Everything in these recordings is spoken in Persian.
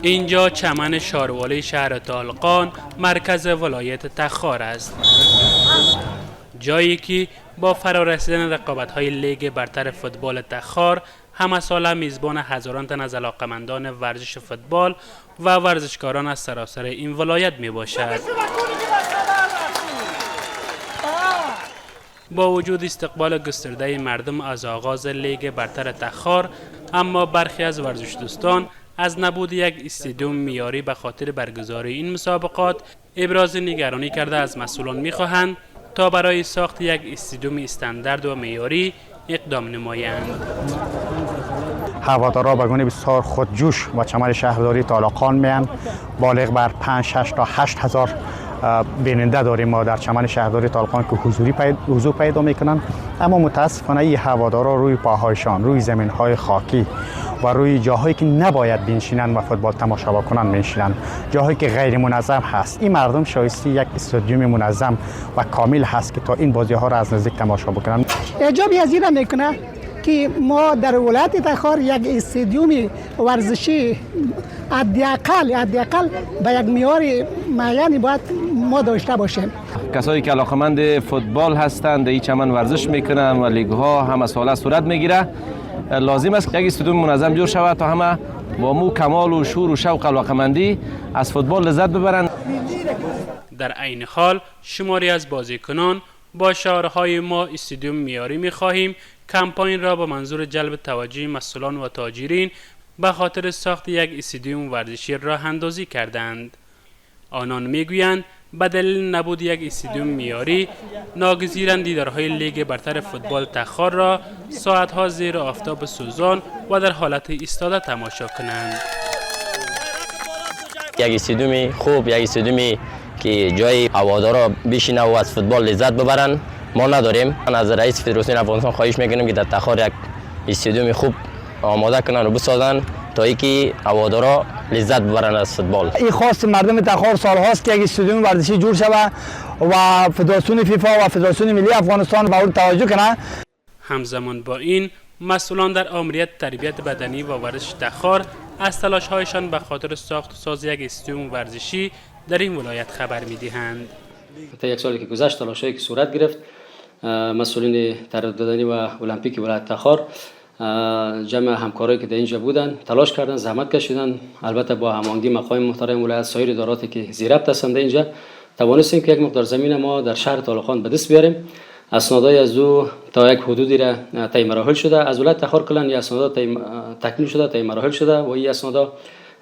اینجا چمن شاروالی شهر طالقان مرکز ولایت تخار است. جایی که با فرارسیدن رقابت‌های لیگ برتر فوتبال تخار همه ساله میزبان هزاران تن از علاقمندان ورزش فوتبال و ورزشکاران از سراسر این ولایت می باشد. با وجود استقبال گسترده مردم از آغاز لیگ برتر تخار، اما برخی از ورزش دوستان از نبود یک استادیوم معیاری به خاطر برگزاری این مسابقات ابراز نگرانی کرده از مسئولان می‌خواهند تا برای ساخت یک استادیوم استاندارد و معیاری اقدام نمایند. هوادارا به گونه بسیار خودجوش و چمن شهرداری طالقان میان. بالغ بر 5 6 تا 8 هزار بیننده داریم ما در چمن شهرداری طالقان که حضور پیدا میکنن، اما متاسفانه این هوادارا روی پاهایشان، روی زمینهای خاکی و روی جاهایی که نباید بنشینن و فوتبال تماشا بکنن میشینن، جاهایی که غیر منظم هست. این مردم شایسته یک استادیوم منظم و کامل هست که تا این بازی ها را از نزدیک تماشا بکنن. اعجاب از این میکنه که ما در ولایت تخار یک استادیوم ورزشی حداقل به یک معیار معینی باید ما داشته باشیم. کسایی که علاقمند فوتبال هستند در این چمن ورزش میکنن و لیگ ها همه ساله صورت میگیره. لازم است یک استادیوم منظم جور شود تا همه با مو کمال و شور و شوق علاقمندی از فوتبال لذت ببرند. در عین حال شماری از بازیکنان با شعارهای ما استادیوم معیاری می‌خواهیم کمپاین را با منظور جلب توجه مسئولان و تاجرین به خاطر ساخت یک استادیوم ورزشی راه اندازی کردند. آنان میگویند به دلیل نبود یک استادیوم معیاری ناگزیرند دیدارهای لیگ برتر فوتبال تخار را ساعتها زیر آفتاب سوزان و در حالت ایستاده تماشا کنند. یک استادیوم خوب، یک استادیومی که جای هوادارا بشینه و از فوتبال لذت ببرن ما نداریم. از رئیس فدراسیون افغانستان خواهش میکنیم که در تخار یک استادیوم خوب آماده کنن و بسازن تا اینکه هوادارا لذت ببرن از فوتبال. این خواست مردم تخار سالهاست که یک استادیوم ورزشی جور شود و فدراسیون فیفا و فدراسیون ملی افغانستان به اون توجه کنه. همزمان با این مسئولان در آمریت تربیت بدنی و ورزش تخار از تلاش‌هایشان به خاطر ساخت و ساز یک استادیوم ورزشی در این ولایت خبر می‌دهند. تا یک سالی که گذشت تلاش‌هایی که صورت گرفت، مسئولین تربیت بدنی و المپیک ولایت تخار جمع همکارایی که در اینجا بودن تلاش کردن، زحمت کشیدن، البته با هماهنگی مقام محترم ولایت سایر اداراتی که زیربط هستند اینجا توانستیم که یک مقدار زمین ما در شهر طالقان به دست بیاریم. اسنادای از او تا یک حدودی را طی مراحل شده، از ولایت تخار کلا این اسنادا تکمیل شده، طی مراحل شده و این اسنادا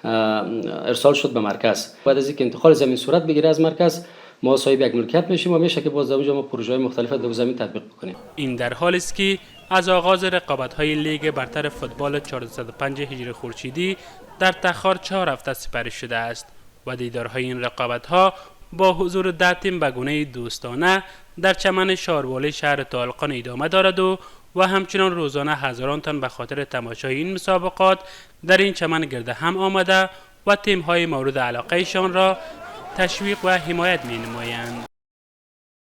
ارسال شد به مرکز. بعد از اینکه انتقال زمین صورت بگیره از مرکز ما صاحب یک ملکیت میشیم و میشه که باز اونجا ما پروژه‌های مختلف در زمین تطبیق بکنیم. این در حالی است که از آغاز رقابت‌های لیگ برتر فوتبال 405 هجری خورشیدی در تخار 4 هفته سپری شده است و دیدارهای این رقابت‌ها با حضور 10 تیم به گونه دوستانه در چمن شاروالی شهر طالقان ادامه دارد و همچنان روزانه هزاران تن به خاطر تماشای این مسابقات در این چمن گرد هم آمده و تیم‌های مورد علاقه‌شان را تشویق و حمایت می‌نمایند.